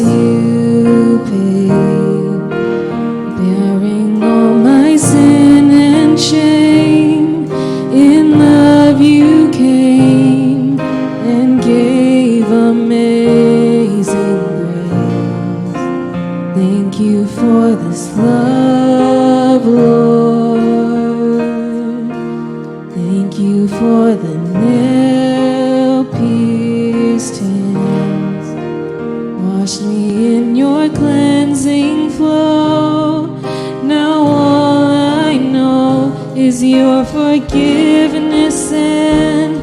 price you paid, bearing all my sin and shame. In love you came and gave amazing grace. Thank you for this love, Lord. Thank you for the nail-pierced hands. Wash me in your cleansing flow. Now all I know is your forgiveness and